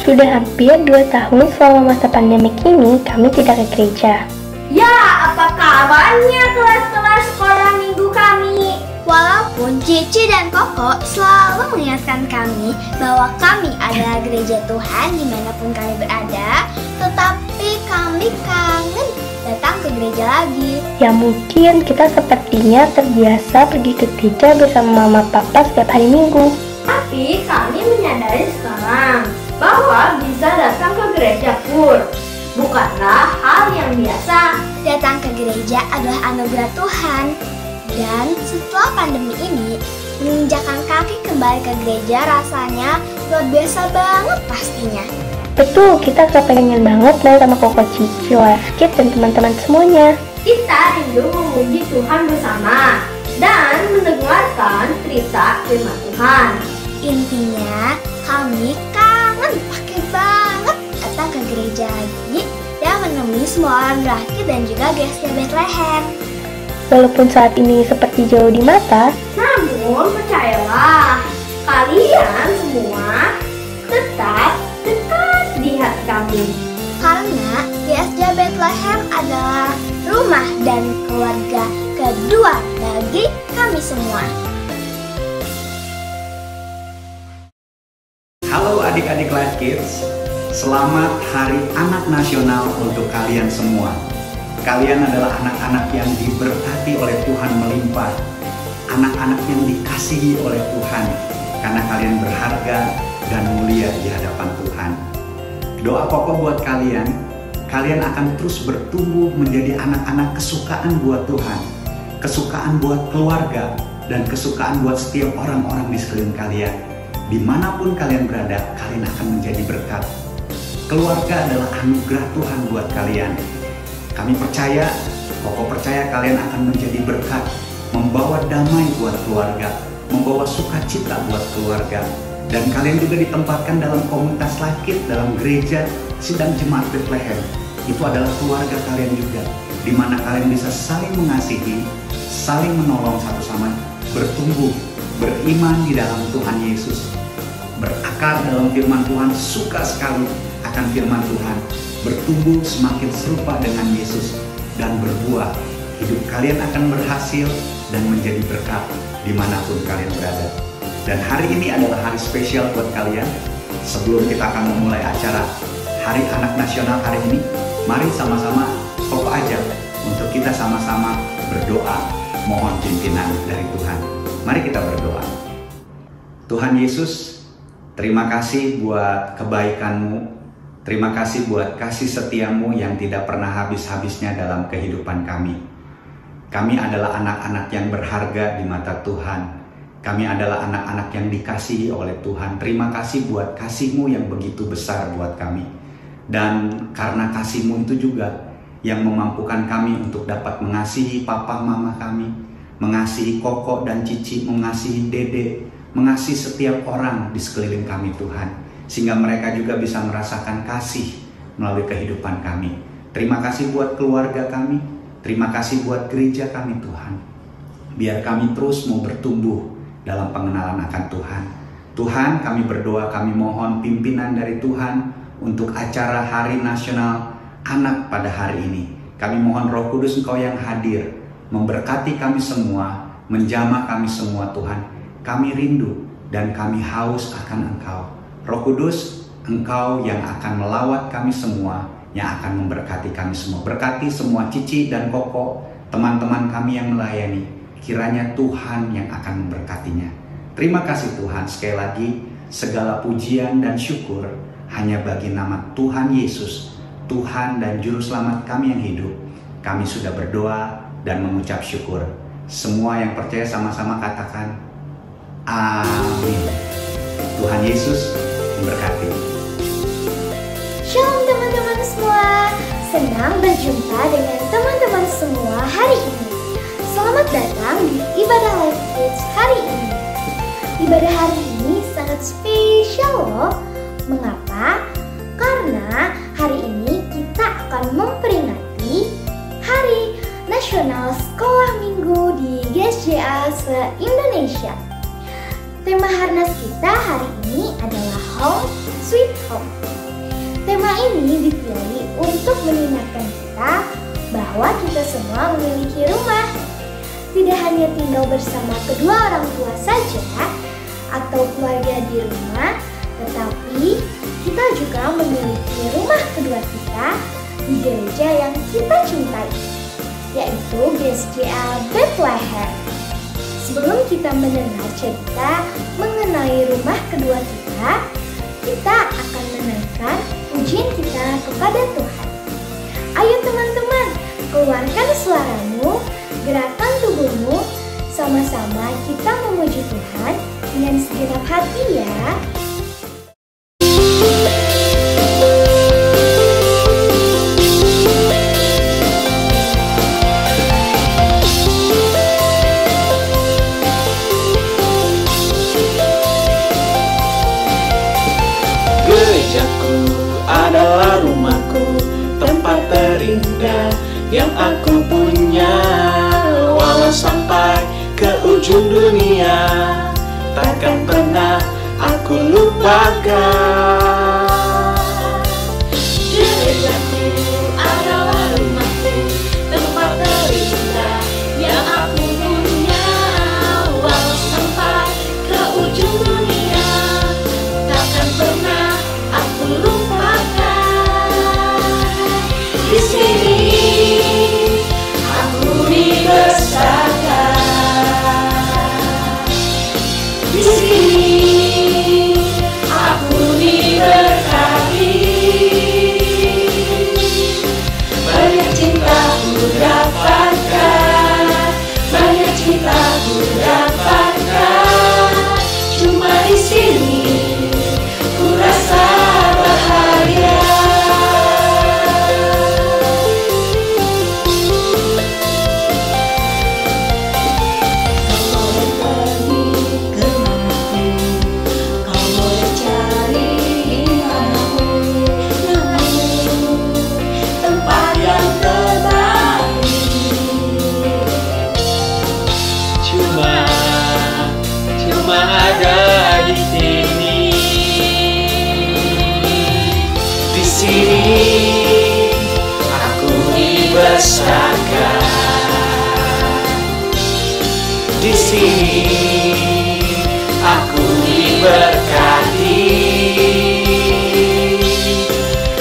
Sudah hampir 2 tahun selama masa pandemik ini kami tidak ke gereja. Ya, apa kabarnya kelas-kelas sekolah minggu kami? Walaupun Cici dan Koko selalu mengingatkan kami bahwa kami adalah gereja Tuhan dimanapun kami berada, tetapi kami kangen datang ke gereja lagi. Ya mungkin kita sepertinya terbiasa pergi ke gereja bersama mama papa setiap hari minggu. Tapi kami menyadari sekarang bahwa bisa datang ke gereja pun bukanlah hal yang biasa. Datang ke gereja adalah anugerah Tuhan. Dan setelah pandemi ini, menginjakkan kaki kembali ke gereja rasanya luar biasa banget pastinya. Betul, kita kepengen banget main sama Koko, Cici, Waskit, dan teman-teman semuanya. Kita rindu memuji Tuhan bersama dan mendengarkan cerita firman Tuhan. Intinya, kami kangen pakai banget datang ke gereja lagi dan menemui semua orang berakit dan juga GSD Bethlehem. Walaupun saat ini seperti jauh di mata, Namun percayalah, kalian semua tetap dekat di hati kami. Karena GSD Bethlehem adalah rumah dan keluarga kedua bagi kami semua. Halo adik-adik Life Kids, selamat Hari Anak Nasional untuk kalian semua. Kalian adalah anak-anak yang diberkati oleh Tuhan melimpah, anak-anak yang dikasihi oleh Tuhan, karena kalian berharga dan mulia di hadapan Tuhan. Doa Koko buat kalian akan terus bertumbuh menjadi anak-anak kesukaan buat Tuhan, kesukaan buat keluarga, dan kesukaan buat setiap orang-orang di sekeliling kalian. Dimanapun kalian berada, kalian akan menjadi berkat. Keluarga adalah anugerah Tuhan buat kalian. Kami percaya, Koko percaya kalian akan menjadi berkat, membawa damai buat keluarga, membawa sukacita buat keluarga. Dan kalian juga ditempatkan dalam komunitas Life Kids, dalam gereja Sidang Jemaat Bethlehem. Itu adalah keluarga kalian juga, di mana kalian bisa saling mengasihi, saling menolong satu sama lain, bertumbuh, beriman di dalam Tuhan Yesus, berakar dalam firman Tuhan, suka sekali akan firman Tuhan, bertumbuh semakin serupa dengan Yesus, dan berbuah. Hidup kalian akan berhasil dan menjadi berkat dimanapun kalian berada. Dan hari ini adalah hari spesial buat kalian. Sebelum kita akan memulai acara Hari Anak Nasional hari ini, mari sama-sama Koko ajak untuk kita sama-sama berdoa, mohon pimpinan dari Tuhan. Mari kita berdoa. Tuhan Yesus, terima kasih buat kebaikan-Mu. Terima kasih buat kasih setia-Mu yang tidak pernah habis-habisnya dalam kehidupan kami. Kami adalah anak-anak yang berharga di mata Tuhan. Kami adalah anak-anak yang dikasihi oleh Tuhan. Terima kasih buat kasih-Mu yang begitu besar buat kami. Dan karena kasih-Mu itu juga yang memampukan kami untuk dapat mengasihi papa mama kami, mengasihi Koko dan Cici, mengasihi Dede, mengasihi setiap orang di sekeliling kami Tuhan. Sehingga mereka juga bisa merasakan kasih melalui kehidupan kami. Terima kasih buat keluarga kami, terima kasih buat gereja kami Tuhan. Biar kami terus mau bertumbuh dalam pengenalan akan Tuhan. Tuhan, kami berdoa, kami mohon pimpinan dari Tuhan untuk acara Hari Nasional Anak pada hari ini. Kami mohon Roh Kudus Engkau yang hadir, memberkati kami semua, menjamah kami semua Tuhan. Kami rindu dan kami haus akan Engkau. Roh Kudus, Engkau yang akan melawat kami semua, yang akan memberkati kami semua. Berkati semua Cici dan Koko, teman-teman kami yang melayani. Kiranya Tuhan yang akan memberkatinya. Terima kasih Tuhan, sekali lagi segala pujian dan syukur hanya bagi nama Tuhan Yesus, Tuhan dan Juru Selamat kami yang hidup. Kami sudah berdoa dan mengucap syukur. Semua yang percaya sama-sama katakan, amin. Tuhan Yesus memberkati. Shalom teman-teman semua, senang berjumpa dengan teman-teman semua hari ini. Selamat datang di Ibadah Life Kids hari ini. Ibadah hari ini sangat spesial loh. Mengapa? Karena hari ini kita akan memperingati Hari Nasional Sekolah Minggu di GSJA se-Indonesia. Tema Harnas kita hari ini adalah Home Sweet Home. ini dipilih untuk mengingatkan kita bahwa kita semua memiliki rumah. Tidak hanya tinggal bersama kedua orang tua saja atau keluarga di rumah, tetapi kita juga memiliki rumah kedua kita di gereja yang kita cintai, yaitu GSJA Bethlehem. Sebelum kita mendengar cerita mengenai rumah kedua kita akan menaikkan pujian kita kepada Tuhan. Ayo teman-teman, keluarkan suaramu, gerakan tubuhmu, sama-sama kita memuji Tuhan dengan segenap hati ya. Gerejaku adalah rumahku, tempat terindah yang aku punya. Walau sampai ke ujung dunia, takkan pernah aku lupakan. Gerejaku adalah rumahku, tempat terindah yang aku punya. Walau sampai ke ujung dunia, takkan pernah aku lupakan. Di sini aku dibesarkan. Di sini aku diberkati. Banyak cinta ku dapatkan, banyak cinta ku dapatkan. Cuma di sini ku rasa bahagia. Cuma ada di sini. Di sini aku dibesarkan. Di sini aku diberkati.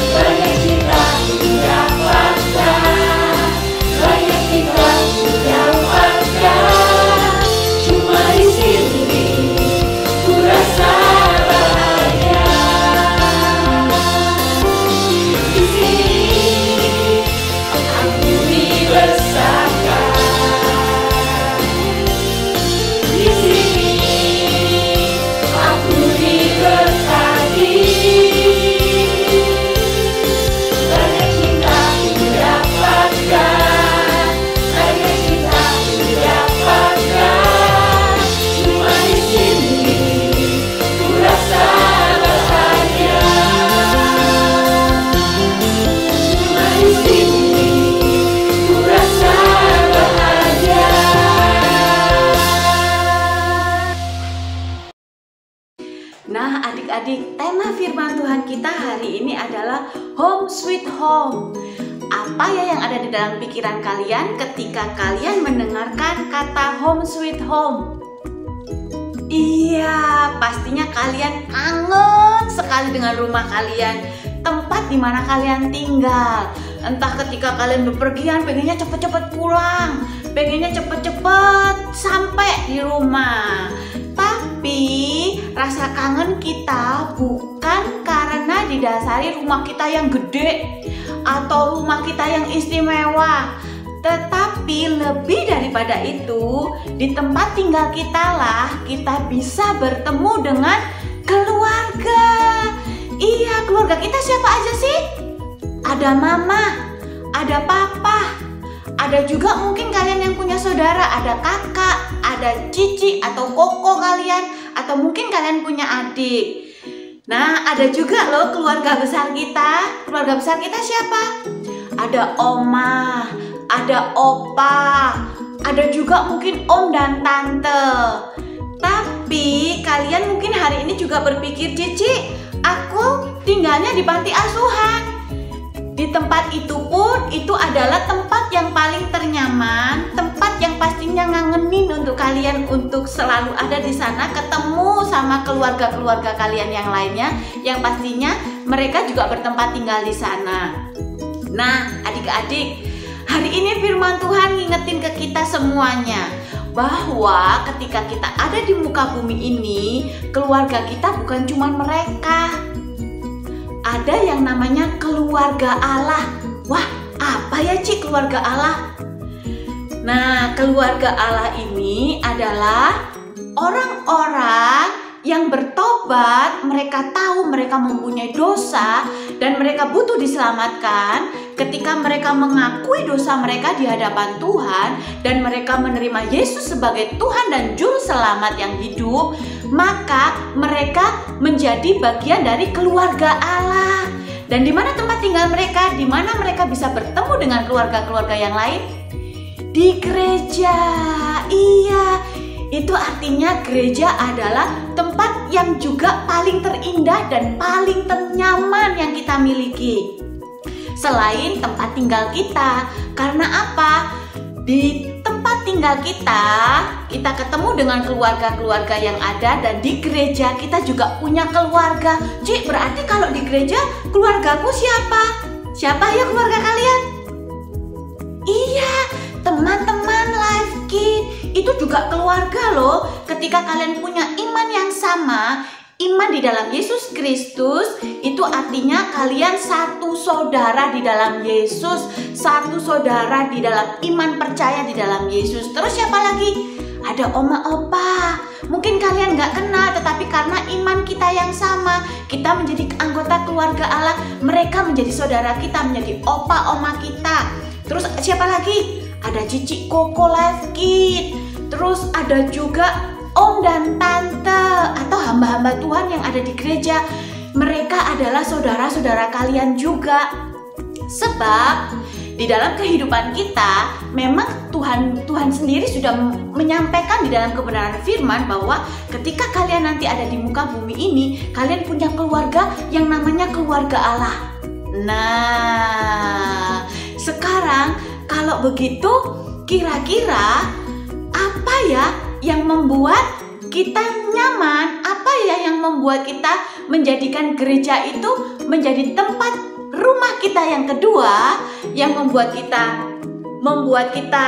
Banyak cinta ku dapatkan, banyak cinta ku dapatkan. Cuma di sini ku rasa bahagia. Di sini aku dibesarkan. Di sini aku diberkati. Banyak cinta ku dapatkan, banyak cinta ku dapatkan. Cuma di sini ku rasa bahagia. Cuma di sini ku rasa bahagia. Nah, adik-adik, tema firman Tuhan kita hari ini adalah Home Sweet Home. Apa ya yang ada di dalam pikiran kalian ketika kalian mendengarkan kata Home Sweet Home? Iya, pastinya kalian kangen sekali dengan rumah kalian, tempat di mana kalian tinggal. Entah ketika kalian bepergian, pengennya cepet-cepet pulang, pengennya cepet-cepet sampai di rumah. Tapi rasa kangen kita bukan karena didasari rumah kita yang gede atau rumah kita yang istimewa, tetapi lebih daripada itu, di tempat tinggal kita lah kita bisa bertemu dengan keluarga. Iya, keluarga kita siapa aja sih? Ada mama, ada papa, ada juga mungkin kalian yang punya saudara, ada kakak, ada cici atau koko kalian, atau mungkin kalian punya adik. Nah, ada juga loh keluarga besar kita. Keluarga besar kita siapa? Ada oma, ada opa, ada juga mungkin om dan tante. Tapi kalian mungkin hari ini juga berpikir, Cici, aku tinggalnya di panti asuhan. Di tempat itu pun, itu adalah tempat yang paling ternyaman, tempat yang pastinya ngangenin untuk kalian untuk selalu ada di sana, ketemu sama keluarga-keluarga kalian yang lainnya, yang pastinya mereka juga bertempat tinggal di sana. Nah, adik-adik, hari ini firman Tuhan ngingetin ke kita semuanya bahwa ketika kita ada di muka bumi ini, keluarga kita bukan cuma mereka. Ada yang namanya keluarga Allah. Wah, apa ya Ci keluarga Allah? Nah, keluarga Allah ini adalah orang-orang yang bertobat, mereka tahu mereka mempunyai dosa dan mereka butuh diselamatkan. Ketika mereka mengakui dosa mereka di hadapan Tuhan dan mereka menerima Yesus sebagai Tuhan dan Juru Selamat yang hidup, maka mereka menjadi bagian dari keluarga Allah. Dan di mana tempat tinggal mereka? Di mana mereka bisa bertemu dengan keluarga-keluarga yang lain? Di gereja. Iya. Itu artinya gereja adalah tempat yang juga paling terindah dan paling ternyaman yang kita miliki. Selain tempat tinggal kita. Karena apa? Di tempat tinggal kita ketemu dengan keluarga-keluarga yang ada. Dan di gereja kita juga punya keluarga. Cik, berarti kalau di gereja keluargaku siapa? Siapa ya keluarga kalian? Iya, teman-teman Life Kid itu juga keluarga loh. Ketika kalian punya iman yang sama, iman di dalam Yesus Kristus, itu artinya kalian satu saudara di dalam Yesus, satu saudara di dalam iman percaya di dalam Yesus. Terus siapa lagi? Ada oma opa. Mungkin kalian gak kenal, tetapi karena iman kita yang sama, kita menjadi anggota keluarga Allah. Mereka menjadi saudara kita, menjadi opa oma kita. Terus siapa lagi? Ada cici koko Life Kid. Terus ada juga om dan tante atau hamba-hamba Tuhan yang ada di gereja. Mereka adalah saudara-saudara kalian juga. Sebab di dalam kehidupan kita memang Tuhan sendiri sudah menyampaikan di dalam kebenaran firman bahwa ketika kalian nanti ada di muka bumi ini, kalian punya keluarga yang namanya keluarga Allah. Nah, sekarang kalau begitu kira-kira apa ya yang membuat kita nyaman? Apa ya yang membuat kita menjadikan gereja itu menjadi tempat rumah kita yang kedua, yang membuat kita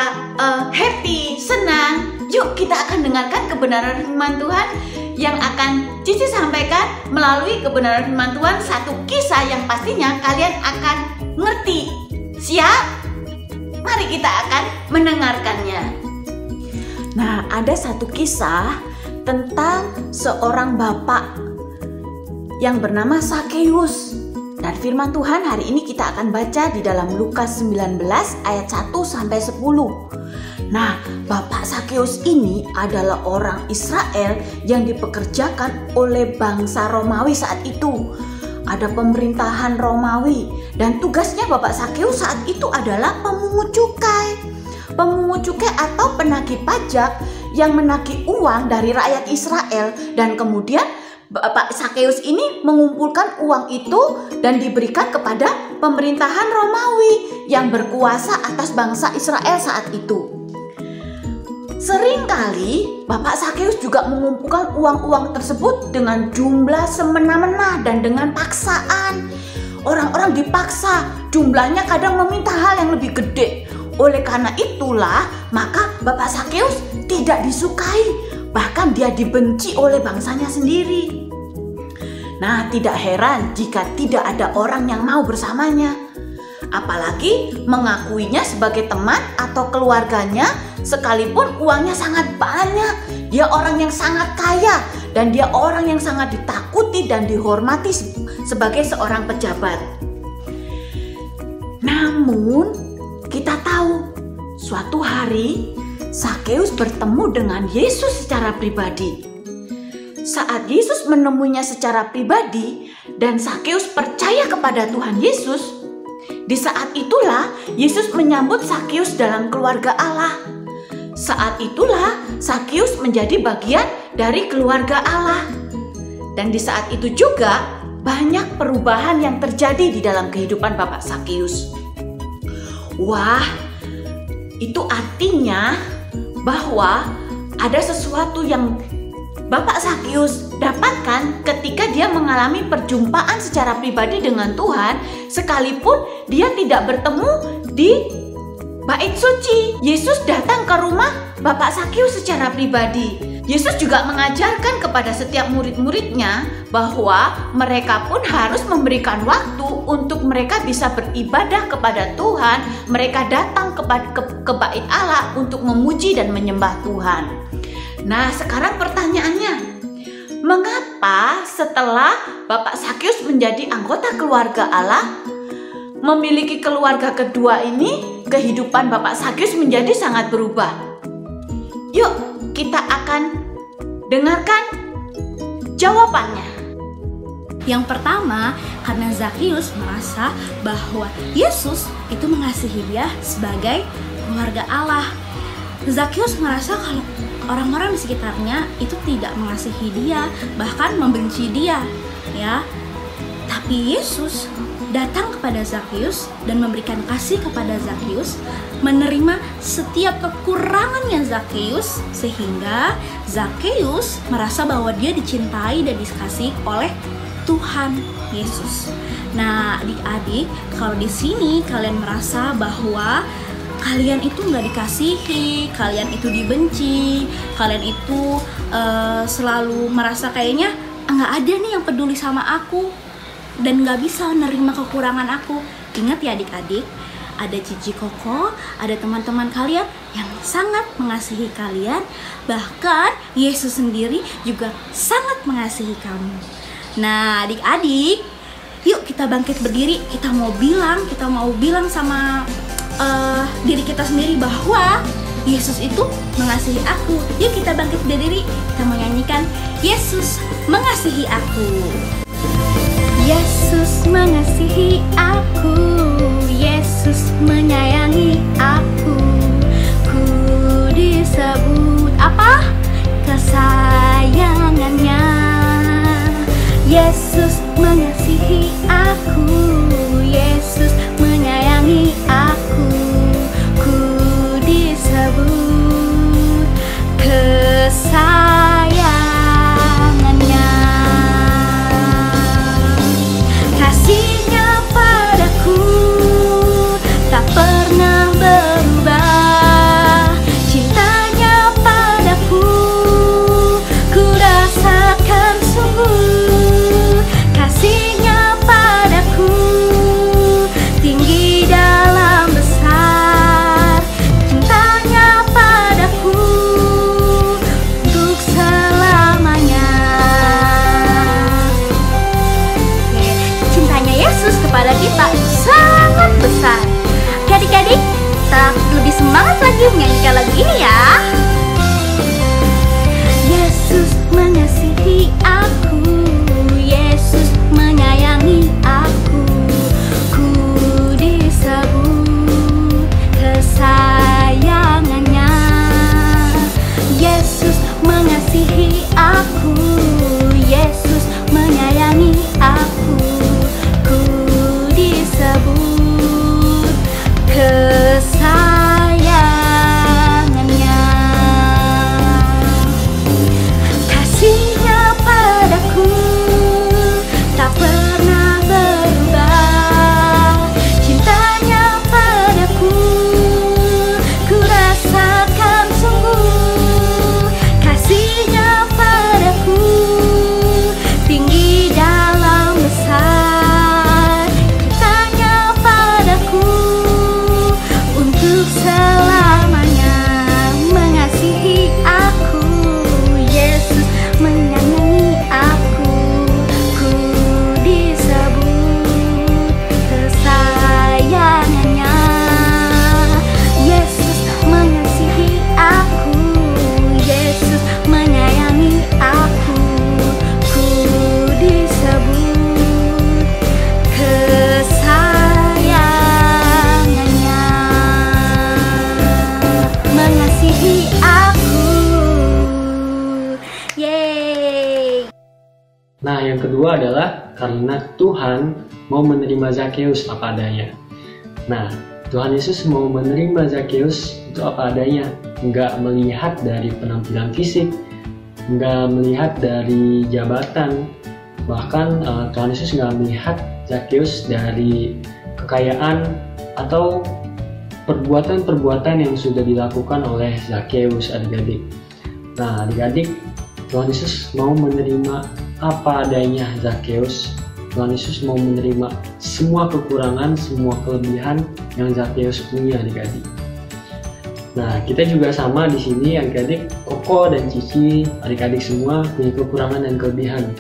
happy, senang? Yuk kita akan dengarkan kebenaran firman Tuhan yang akan Cici sampaikan melalui kebenaran firman Tuhan, satu kisah yang pastinya kalian akan ngerti. Siap? Mari kita akan mendengarkannya. Nah, ada satu kisah tentang seorang bapak yang bernama Sakeus. Dan firman Tuhan hari ini kita akan baca di dalam Lukas 19 ayat 1 sampai 10. Nah, Bapak Sakeus ini adalah orang Israel yang dipekerjakan oleh bangsa Romawi saat itu. Ada pemerintahan Romawi dan tugasnya Bapak Sakeus saat itu adalah pemungut cukai. Pemungut cukai atau penagih pajak yang menagih uang dari rakyat Israel, dan kemudian Bapak Sakeus ini mengumpulkan uang itu dan diberikan kepada pemerintahan Romawi yang berkuasa atas bangsa Israel saat itu. Seringkali Bapak Sakeus juga mengumpulkan uang-uang tersebut dengan jumlah semena-mena dan dengan paksaan. Orang-orang dipaksa, jumlahnya kadang meminta hal yang lebih gede. Oleh karena itulah, maka Bapak Sakeus tidak disukai, bahkan dia dibenci oleh bangsanya sendiri. Nah, tidak heran jika tidak ada orang yang mau bersamanya. Apalagi mengakuinya sebagai teman atau keluarganya, sekalipun uangnya sangat banyak. Dia orang yang sangat kaya dan dia orang yang sangat ditakuti dan dihormati sebagai seorang pejabat. Namun kita tahu suatu hari Sakeus bertemu dengan Yesus secara pribadi. Saat Yesus menemuinya secara pribadi dan Sakeus percaya kepada Tuhan Yesus, di saat itulah Yesus menyambut Sakeus dalam keluarga Allah. Saat itulah Sakeus menjadi bagian dari keluarga Allah. Dan di saat itu juga banyak perubahan yang terjadi di dalam kehidupan Bapak Zakius. Wah, itu artinya bahwa ada sesuatu yang Bapak Zakius dapatkan ketika dia mengalami perjumpaan secara pribadi dengan Tuhan, sekalipun dia tidak bertemu di bait suci. Yesus datang ke rumah Bapak Zakius secara pribadi. Yesus juga mengajarkan kepada setiap murid-muridnya bahwa mereka pun harus memberikan waktu untuk mereka bisa beribadah kepada Tuhan. Mereka datang ke bait Allah untuk memuji dan menyembah Tuhan. Nah, sekarang pertanyaannya, mengapa setelah Bapak Zakius menjadi anggota keluarga Allah, memiliki keluarga kedua ini, kehidupan Bapak Zakius menjadi sangat berubah? Yuk, kita akan dengarkan jawabannya. Yang pertama, karena Zakius merasa bahwa Yesus itu mengasihi dia sebagai keluarga Allah. Zakius merasa kalau orang-orang di sekitarnya itu tidak mengasihi dia, bahkan membenci dia, ya. Tapi Yesus datang kepada Zakius dan memberikan kasih kepada Zakius, menerima setiap kekurangannya Zakius, sehingga Zakius merasa bahwa dia dicintai dan dikasihi oleh Tuhan Yesus. Nah, adik-adik, kalau di sini kalian merasa bahwa kalian itu nggak dikasihi, kalian itu dibenci, kalian itu selalu merasa kayaknya nggak ada nih yang peduli sama aku dan nggak bisa menerima kekurangan aku. Ingat ya adik-adik, ada Cici Koko, ada teman-teman kalian yang sangat mengasihi kalian. Bahkan Yesus sendiri juga sangat mengasihi kamu. Nah adik-adik, yuk kita bangkit berdiri. Kita mau bilang sama diri kita sendiri bahwa Yesus itu mengasihi aku. Yuk kita bangkit berdiri, kita menyanyikan Yesus mengasihi aku. Yesus mengasihi aku, Yesus menyayangi aku. Ku disebut apa? Kesayangannya. Yesus mengasihi aku, Yesus menyayangi aku. Ku disebut kesayangannya. Kasihnya padaku tak pernah berubah. Cintanya padaku ku rasakan sungguh. Kasihnya padaku tinggi dalam besar. Cintanya padaku untuk selamanya. Cintanya Yesus kepada kita sangat besar. Adik-adik, kita lebih semangat lagi menyanyikan lagu ini ya. Yesus mengasihi aku, Yesus menyayangi aku. Ku disebut kesayangannya. Yesus mengasihi aku, Yesus menyayangi aku. Ku disebut kesayangannya. Yang kedua adalah karena Tuhan mau menerima Zakheus apa adanya. Nah, Tuhan Yesus mau menerima Zakheus itu apa adanya, nggak melihat dari penampilan fisik, nggak melihat dari jabatan, bahkan Tuhan Yesus nggak melihat Zakheus dari kekayaan atau perbuatan-perbuatan yang sudah dilakukan oleh Zakheus, adik-adik. Nah, adik-adik, Tuhan Yesus mau menerima apa adanya Zakheus. Tuhan Yesus mau menerima semua kekurangan, semua kelebihan yang Zakheus punya, adik-adik. Nah, kita juga sama di sini, adik-adik. Koko dan Cici, adik-adik semua punya kekurangan dan kelebihan.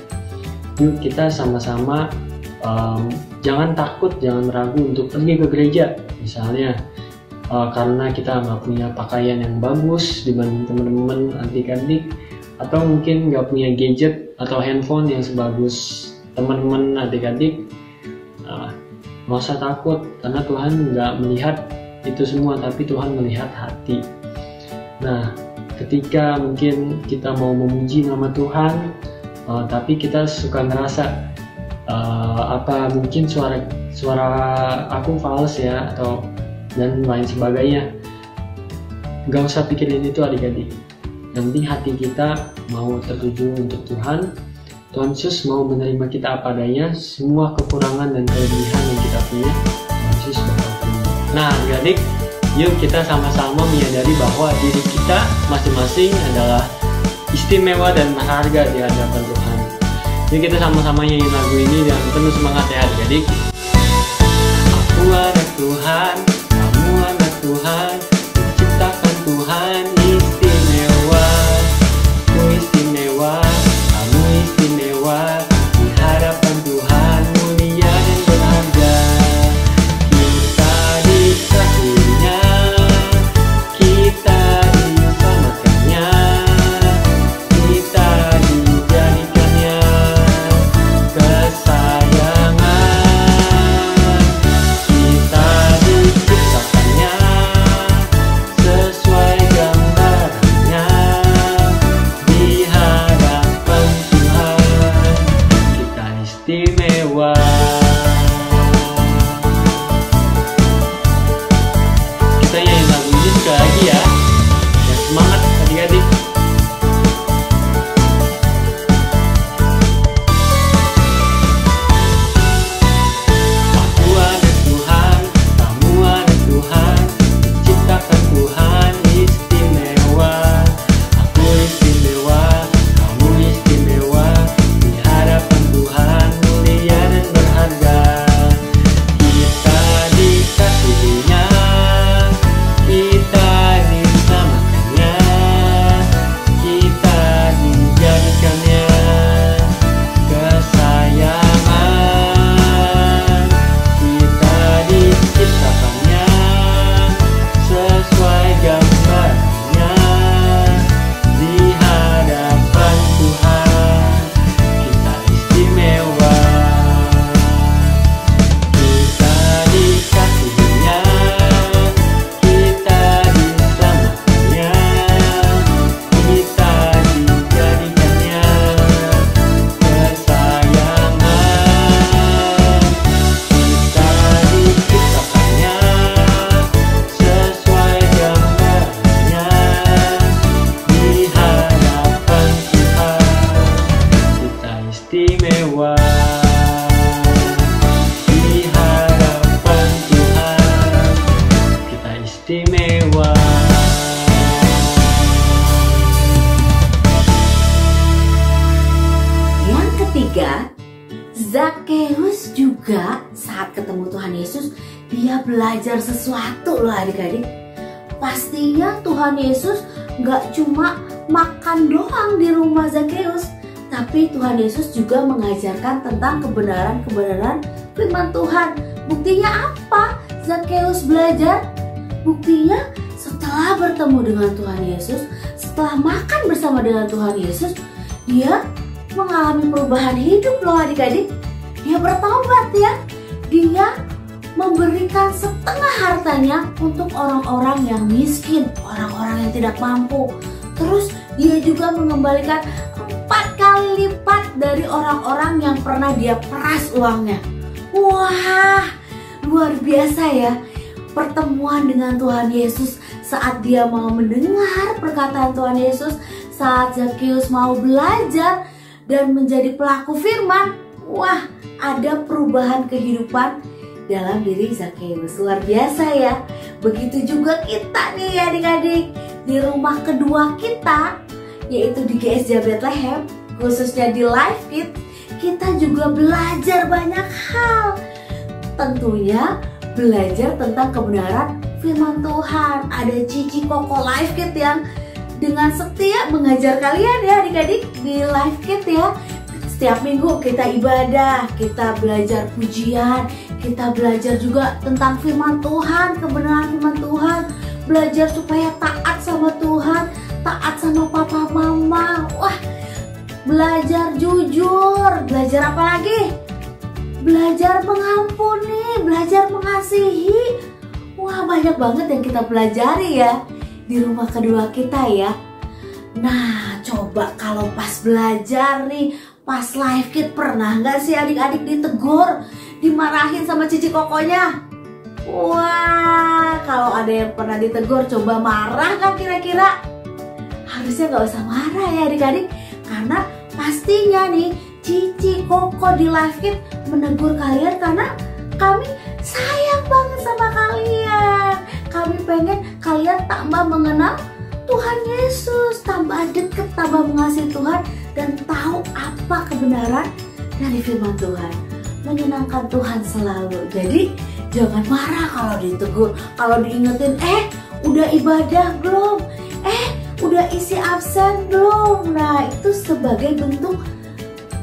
Yuk kita sama-sama jangan takut, jangan ragu untuk pergi ke gereja. Misalnya karena kita nggak punya pakaian yang bagus dibanding teman-teman adik-adik, atau mungkin nggak punya gadget atau handphone yang sebagus teman-teman adik-adik, nggak usah takut karena Tuhan nggak melihat itu semua, tapi Tuhan melihat hati. Nah, ketika mungkin kita mau memuji nama Tuhan, tapi kita suka ngerasa apa mungkin suara aku fals ya, atau dan lain sebagainya, nggak usah pikirin itu, adik-adik. Yang penting hati kita mau tertuju untuk Tuhan. Tuhan Yesus mau menerima kita apa adanya, semua kekurangan dan kelebihan yang kita punya, Tuhan Yesus bakal punya. Nah, adik-adik, yuk kita sama-sama menyadari bahwa diri kita masing-masing adalah istimewa dan berharga di hadapan Tuhan. Yuk kita sama-sama nyanyi lagu ini dengan penuh semangat ya, adik-adik. Aku anak Tuhan, kamu anak Tuhan, diciptakan Tuhan istimewa. Ku istimewa, kamu istimewa, di hadapan Tuhan mulia dan berharga. Kita dikasihinya, kita diselamatkannya, kita dijadikannya kesayangan. Kita diciptakannya sesuai gambarannya, di hadapan Tuhan kita istimewa. Kita nyanyi lagu ini sekali lagi ya. Ya, semangat adik-adik. Aku anak Tuhan, kamu anak Tuhan, diciptakan Tuhan istimewa. Aku istimewa, kamu istimewa, di hadapan Tuhan mulia dan berharga. Kita dikasihinya, kita diselamatkannya, kita dijadikannya kesayangan. Kita diciptakannya sesuai gambarnya, di hadapan Tuhan kita istimewa. Kita dikasihinya, kita diselamatkannya, kita dijadikannya kesayangan. Kita diciptakannya sesuai gambarnya, di hadapan Tuhan kita istimewa. Di hadapan Tuhan kita istimewa. Yang ketiga, Zakheus juga saat ketemu Tuhan Yesus, dia belajar sesuatu loh adik-adik. Pastinya Tuhan Yesus nggak cuma makan doang di rumah Zakheus, tapi Tuhan Yesus juga mengajarkan tentang kebenaran-kebenaran firman Tuhan. Buktinya apa? Zakheus belajar. Buktinya setelah bertemu dengan Tuhan Yesus, setelah makan bersama dengan Tuhan Yesus, dia mengalami perubahan hidup loh adik-adik. Dia bertobat ya. Dia memberikan setengah hartanya untuk orang-orang yang miskin, orang-orang yang tidak mampu. Terus dia juga mengembalikan 4 kali lipat dari orang-orang yang pernah dia peras uangnya. Wah, luar biasa ya pertemuan dengan Tuhan Yesus saat dia mau mendengar perkataan Tuhan Yesus, saat Zakheus mau belajar dan menjadi pelaku firman. Wah, ada perubahan kehidupan dalam diri Zakheus. Luar biasa ya. Begitu juga kita nih adik-adik, di rumah kedua kita, yaitu di GSJ Bethlehem, khususnya di Life Kids, kita juga belajar banyak hal. Tentunya belajar tentang kebenaran firman Tuhan. Ada Cici Koko Life Kids yang dengan setia mengajar kalian ya adik-adik di Life Kids ya. Setiap minggu kita ibadah, kita belajar pujian, kita belajar juga tentang firman Tuhan, kebenaran firman Tuhan, belajar supaya taat sama Tuhan, taat sama papa mama. Wah, belajar jujur, belajar apa lagi? Belajar mengampuni, belajar mengasihi. Wah, banyak banget yang kita pelajari ya di rumah kedua kita ya. Nah, coba kalau pas belajar nih, pas Life Kids, pernah nggak sih adik-adik ditegur, dimarahin sama Cici Kokonya? Wah, kalau ada yang pernah ditegur, coba marah kan kira-kira? Harusnya nggak usah marah ya adik-adik, karena pastinya nih Cici Koko di Life Kids menegur kalian karena kami sayang banget sama kalian. Kami pengen kalian tambah mengenal Tuhan Yesus, tambah deket, tambah mengasihi Tuhan, dan tahu apa kebenaran dari firman Tuhan. Menyenangkan Tuhan selalu. Jadi jangan marah kalau ditegur, kalau diingetin, udah ibadah belum? Udah isi absen belum? Nah, itu sebagai bentuk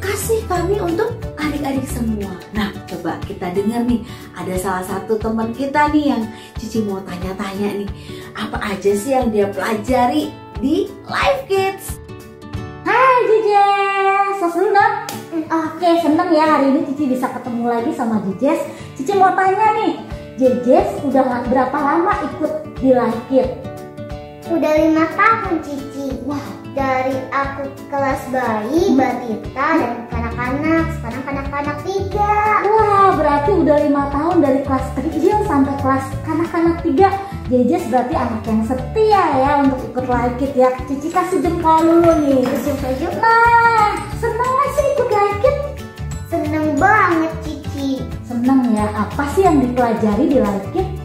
kasih kami untuk adik-adik semua. Nah, coba kita dengar nih, ada salah satu teman kita nih yang Cici mau tanya-tanya nih, apa aja sih yang dia pelajari di Life Kids? Hai Jejes, seneng? Oke, seneng ya hari ini Cici bisa ketemu lagi sama Jejes. Cici mau tanya nih, Jejes udah berapa lama ikut di Life Kids? Udah 5 tahun Cici. Wah, dari aku kelas bayi, balita, dan kanak-kanak. Sekarang kanak-kanak 3. Wah, berarti udah 5 tahun dari kelas kecil sampai kelas kanak-kanak 3. Jejes berarti anak yang setia ya untuk ikut Life Kids ya. Cici kasih jempol dulu nih. Sejuk-sejuk. Nah, seneng gak sih ikut Life Kids? Seneng banget Cici. Seneng ya. Apa sih yang dipelajari di Life Kids?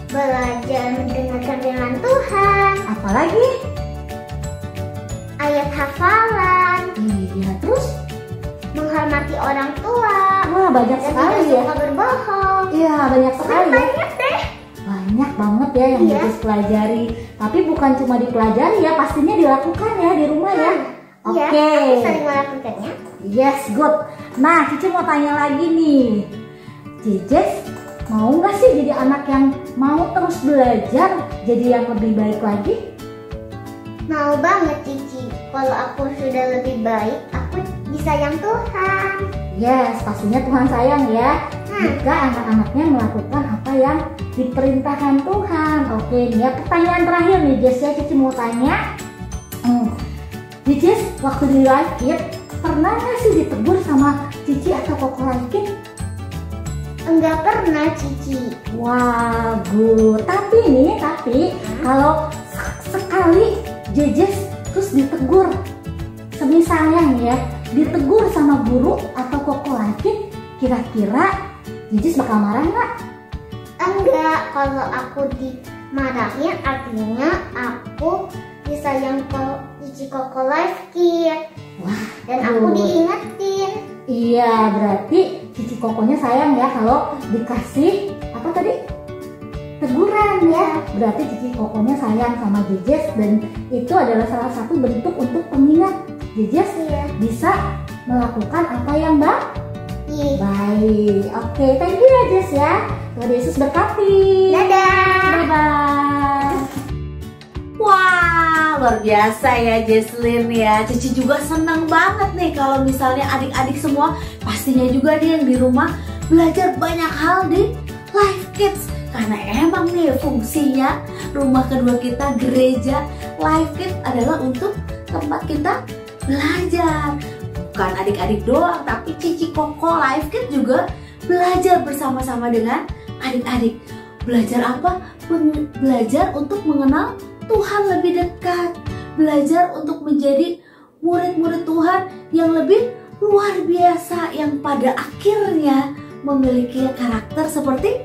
Belajar mendengarkan firman Tuhan. Apalagi? Ayat hafalan. Iya, terus? Menghormati orang tua. Wah, banyak dan sekali tidak ya. suka berbohong. Iya, banyak sekali ya. Banyak deh. Banyak banget ya yang Jejes pelajari. Tapi bukan cuma dipelajari ya, pastinya dilakukan ya di rumah ya. Iya, Oke. aku sering melakukannya. Yes, good. Nah, Cici mau tanya lagi nih. Jejes mau nggak sih jadi anak yang mau terus belajar, jadi yang lebih baik lagi? Mau banget Cici. Kalau aku sudah lebih baik, aku disayang Tuhan. Yes, pastinya Tuhan sayang ya jika anak-anaknya melakukan apa yang diperintahkan Tuhan. Oke nih ya, pertanyaan terakhir nih Jess ya, Cici mau tanya. Jess, waktu di Life Kids pernah nggak sih ditegur sama Cici atau Koko Life Kids? Enggak pernah Cici. Wah, good. Tapi kalau sekali Jejes terus ditegur, semisalnya nih ya, ditegur sama guru atau Koko Life Kids, kira-kira Jejes bakal marah nggak? Enggak, kalau aku dimarahin artinya aku disayang Cici Koko Life Kids. Wah, dan aku diingetin. Iya, berarti Cici Kokonya sayang ya kalau dikasih apa tadi? Teguran ya. Berarti Cici Kokonya sayang sama Jejes, dan itu adalah salah satu bentuk untuk pengingat Jejes bisa melakukan apa yang baik. Oke, thank you ya Jess ya. Tuhan Yesus berkati. Dadah. Bye-bye. Wah, luar biasa ya Jesslyn ya. Cici juga senang banget nih kalau misalnya adik-adik semua pastinya juga nih yang di rumah belajar banyak hal di Life Kids. Karena emang nih fungsinya rumah kedua kita, gereja Life Kids adalah untuk tempat kita belajar. bukan adik-adik doang, tapi Cici Koko Live Kids juga belajar bersama-sama dengan adik-adik. Belajar apa? Belajar untuk mengenal Tuhan lebih dekat. Belajar untuk menjadi murid-murid Tuhan yang lebih luar biasa, yang pada akhirnya memiliki karakter seperti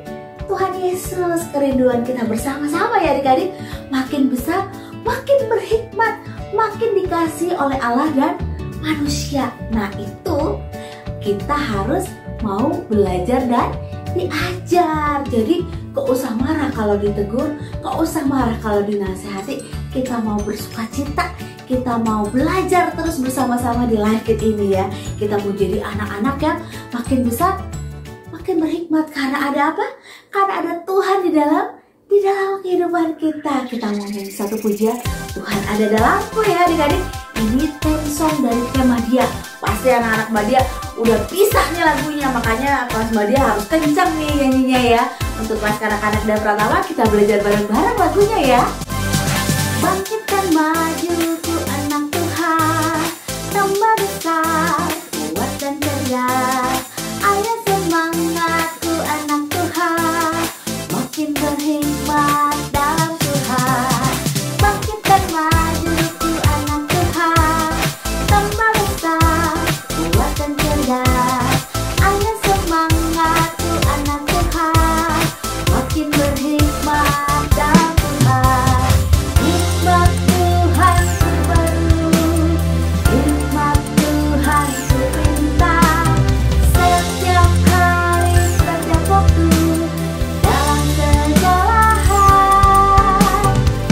Tuhan Yesus. Kerinduan kita bersama-sama ya adik-adik, makin besar, makin berhikmat, makin dikasih oleh Allah dan manusia. Nah itu kita harus mau belajar dan diajar. Jadi gak usah marah kalau ditegur, gak usah marah kalau dinasehati. Kita mau bersukacita, kita mau belajar terus bersama-sama di Live Kids ini ya. Kita mau jadi anak-anak yang makin besar, makin berhikmat. Karena ada apa? Karena ada Tuhan di dalam kehidupan kita. Kita mau nyanyi satu pujian, Tuhan ada dalamku ya adik-adik. Ini theme song dari Kemah Dia. Pasti anak-anak Madia udah bisa nih lagunya, makanya kelas Madia harus kencang nih nyanyinya ya. Untuk kelas kanak-kanak dan pratama kita belajar bareng-bareng lagunya ya. Bangkitkan majuku anak Tuhan, tambah besar, kuat dan cerdas. Ayo semangatku anak Tuhan, makin berhikmat dalam Tuhan. Bangkitkan majuku anak Tuhan, tambah besar, kuat dan cerdas. Ayo semangatku anak Tuhan, makin berhikmat dalam Tuhan. Hikmat Tuhan ku perlu, hikmat Tuhan ku perintah. Setiap hari, setiap waktu, dalam segala hal.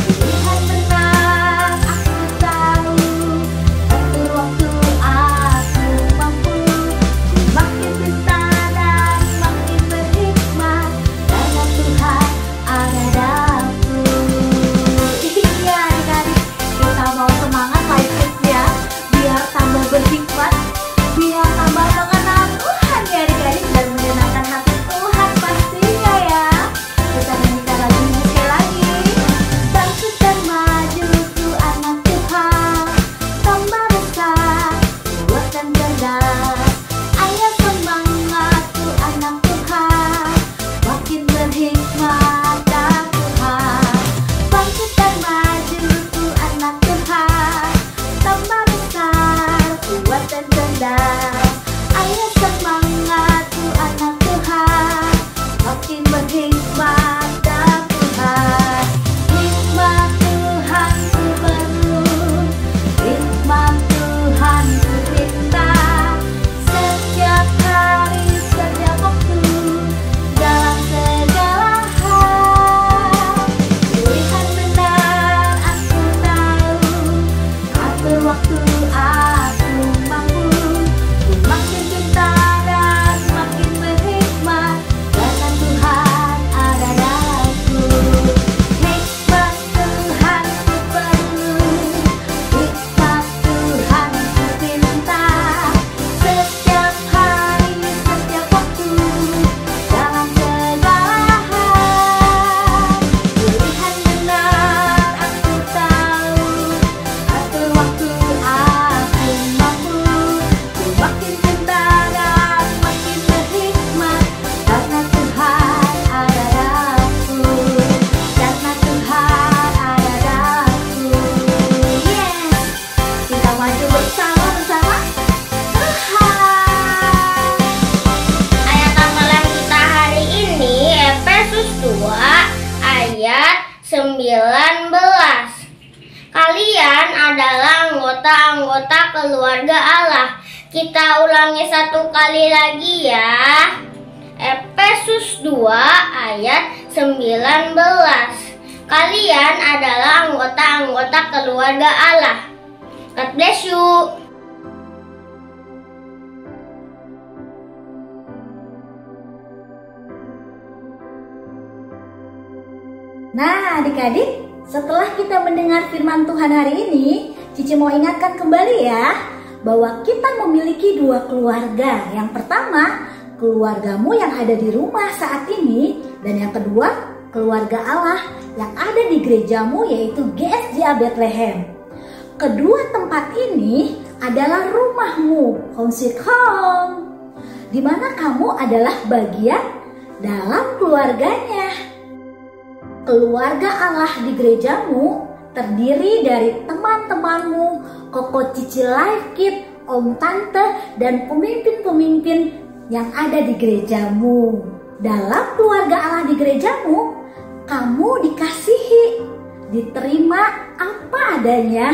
Pilihan benar aku tahu, atur waktu aku mampu. Makin cinta dan makin berhikmat, karena Tuhan ada dalamku. Iya adik-adik, kita mau semangat Live Kids ya, biar tambah berhikmat, biar tambah mengenal Tuhan ya adik-adik, dan menyenangkan hati Tuhan pastinya ya. Kita nyanyikan lagu ini sekali lagi. Bangkitkan majuku anak Tuhan, tambah besar, kuat dan cerdas. Ayo semangatku anak Tuhan, makin berhikmat dan Tuhan. Bangkitkan majuku anak Tuhan, tambah besar, kuat dan cerdas. Ayo semangatku anak Tuhan, makin berhikmat dan Tuhan. Hikmat Tuhan ku perlu, hikmat Tuhan ku minta. Setiap hari, setiap waktu, dalam segala hal. Pilihan benar aku tahu, atur waktu aku mampu. Ku makin cinta dan makin berhikmat, karena Tuhan ada dalamku. Hikmat Tuhan ku perlu, hikmat Tuhan ku minta. Setiap hari, setiap waktu, dalam segala hal. Pilihan benar aku tahu, atur waktu aku mampu. Ku makin cinta dan makin berhikmat, karena Tuhan ada dalamku. Karena Tuhan ada dalamku. Yes, kita maju bersama-sama Tuhan. Ayat amalan kita hari ini Efesus 2 ayat 19. Kalian adalah anggota-anggota keluarga Allah. Kita ulangi satu kali lagi ya. Efesus 2 ayat 19. Kalian adalah anggota-anggota keluarga Allah. God bless you. Nah adik-adik, setelah kita mendengar firman Tuhan hari ini, Cici mau ingatkan kembali ya, bahwa kita memiliki dua keluarga. Yang pertama, keluargamu yang ada di rumah saat ini, dan yang kedua, keluarga Allah yang ada di gerejamu, yaitu GSJA Bethlehem. Kedua tempat ini adalah rumahmu, home sweet home, di mana kamu adalah bagian dalam keluarganya. Keluarga Allah di gerejamu terdiri dari teman-temanmu, koko cici life kid, om tante, dan pemimpin-pemimpin yang ada di gerejamu. Dalam keluarga Allah di gerejamu, kamu dikasihi, diterima apa adanya,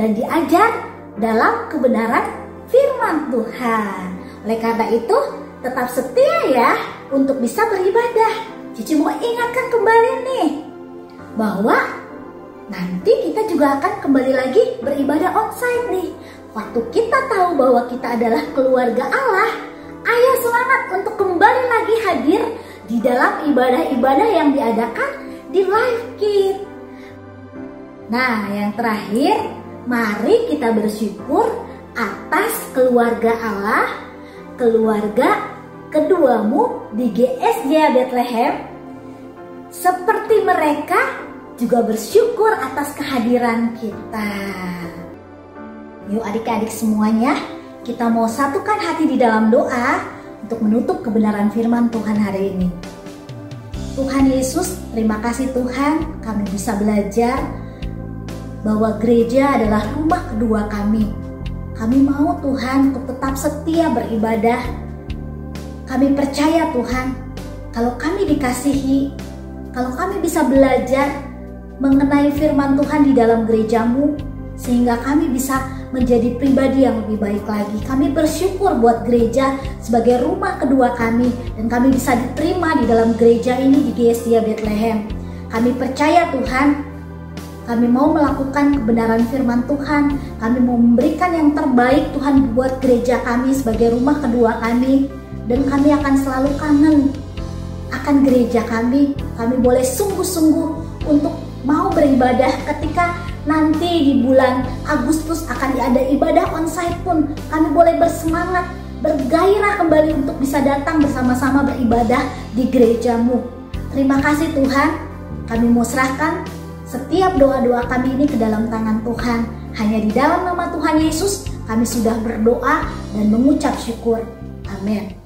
dan diajar dalam kebenaran firman Tuhan. Oleh karena itu, tetap setia ya untuk bisa beribadah. Cici mau ingatkan kembali nih, bahwa nanti kita juga akan kembali lagi beribadah onsite nih. Waktu kita tahu bahwa kita adalah keluarga Allah, ayo semangat untuk kembali lagi hadir di dalam ibadah-ibadah yang diadakan di Life Kid. Nah, yang terakhir, mari kita bersyukur atas keluarga Allah, keluarga keduamu di GSJ Bethlehem. Seperti mereka juga bersyukur atas kehadiran kita. Yuk adik-adik semuanya, kita mau satukan hati di dalam doa untuk menutup kebenaran firman Tuhan hari ini. Tuhan Yesus, terima kasih Tuhan, kami bisa belajar bahwa gereja adalah rumah kedua kami. Kami mau Tuhan untuk tetap setia beribadah. Kami percaya Tuhan, kalau kami dikasihi, kalau kami bisa belajar mengenai firman Tuhan di dalam gerejamu, sehingga kami bisa menjadi pribadi yang lebih baik lagi. Kami bersyukur buat gereja sebagai rumah kedua kami, dan kami bisa diterima di dalam gereja ini di GSJ Bethlehem. Kami percaya Tuhan, kami mau melakukan kebenaran firman Tuhan. Kami mau memberikan yang terbaik Tuhan buat gereja kami sebagai rumah kedua kami, dan kami akan selalu kangen akan gereja kami. Kami boleh sungguh-sungguh untuk mau beribadah ketika nanti di bulan Agustus akan ada ibadah onsite pun. Kami boleh bersemangat, bergairah kembali untuk bisa datang bersama-sama beribadah di gerejamu. Terima kasih Tuhan, kami mau serahkan setiap doa-doa kami ini ke dalam tangan Tuhan. Hanya di dalam nama Tuhan Yesus kami sudah berdoa dan mengucap syukur. Amin.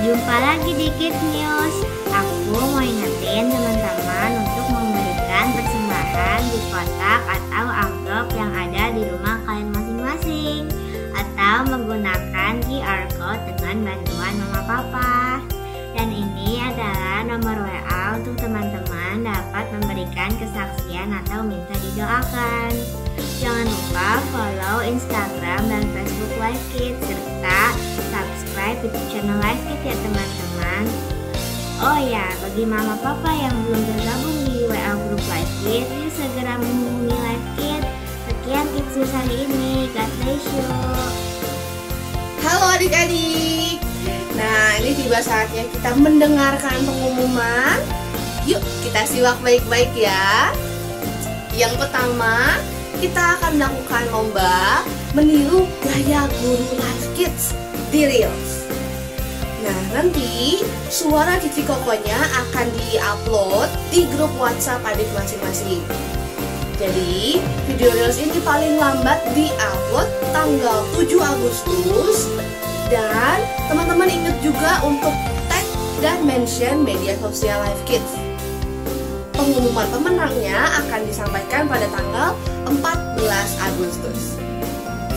Jumpa lagi di Kids News. Aku mau ingetin teman-teman untuk memberikan persembahan di kotak atau amplop yang ada di rumah kalian masing-masing, atau menggunakan QR Code dengan bantuan Mama Papa. Dan ini adalah nomor WA untuk teman-teman dapat memberikan kesaksian atau minta didoakan. Jangan lupa follow Instagram dan Facebook Life Kids, serta subscribe YouTube channel Life Kids ya teman-teman. Oh ya, bagi mama papa yang belum tergabung di WA grup Life Kids, yuk segera menghubungi Life Kids. Sekian Kids News hari ini, God bless you. Halo adik-adik. Nah, ini tiba saatnya kita mendengarkan pengumuman. Yuk kita simak baik-baik ya. Yang pertama, kita akan melakukan lomba meniru gaya guru Life Kids di Reels. Nah, nanti suara Cici Kokonya akan di-upload di grup WhatsApp adik masing-masing. Jadi, video Reels ini paling lambat di-upload tanggal 7 Agustus. Dan teman-teman ingat juga untuk tag dan mention media sosial Life Kids. pengumuman pemenangnya akan disampaikan pada tanggal 14 Agustus.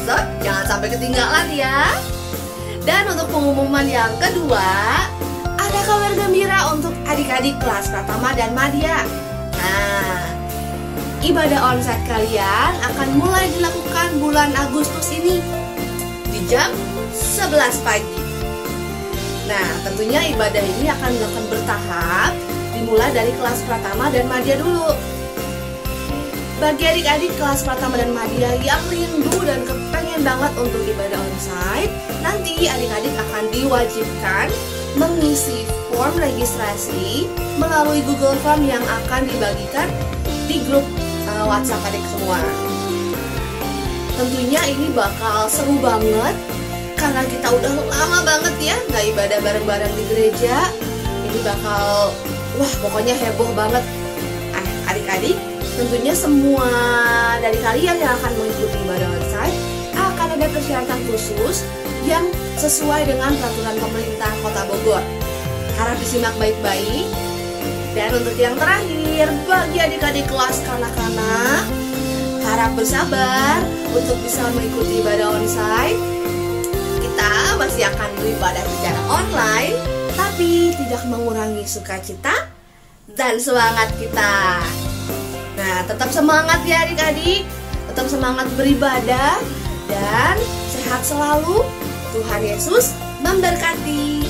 So, jangan sampai ketinggalan ya. Dan untuk pengumuman yang kedua, ada kabar gembira untuk adik-adik kelas Pratama dan Madya. Nah, ibadah onsite kalian akan mulai dilakukan bulan Agustus ini di jam 11 pagi. Nah, tentunya ibadah ini akan dilakukan bertahap, dimulai dari kelas Pratama dan Madya dulu. Bagi adik-adik kelas Pratama dan Madya yang rindu dan kepengen banget untuk ibadah onsite, nanti adik-adik akan diwajibkan mengisi form registrasi melalui Google Form yang akan dibagikan di grup WhatsApp adik semua. Tentunya ini bakal seru banget karena kita udah lama banget ya nggak ibadah bareng-bareng di gereja. Ini bakal, wah pokoknya heboh banget. Adik-adik, tentunya semua dari kalian yang akan mengikuti ibadah onsite akan ada persyaratan khusus yang sesuai dengan peraturan pemerintah Kota Bogor. Harap disimak baik-baik. Dan untuk yang terakhir, bagi adik-adik kelas kanak-kanak, harap bersabar untuk bisa mengikuti ibadah onsite. Kita masih akan beribadah secara online, tapi tidak mengurangi sukacita dan semangat kita. Nah, tetap semangat ya adik-adik, tetap semangat beribadah, dan sehat selalu. Tuhan Yesus memberkati.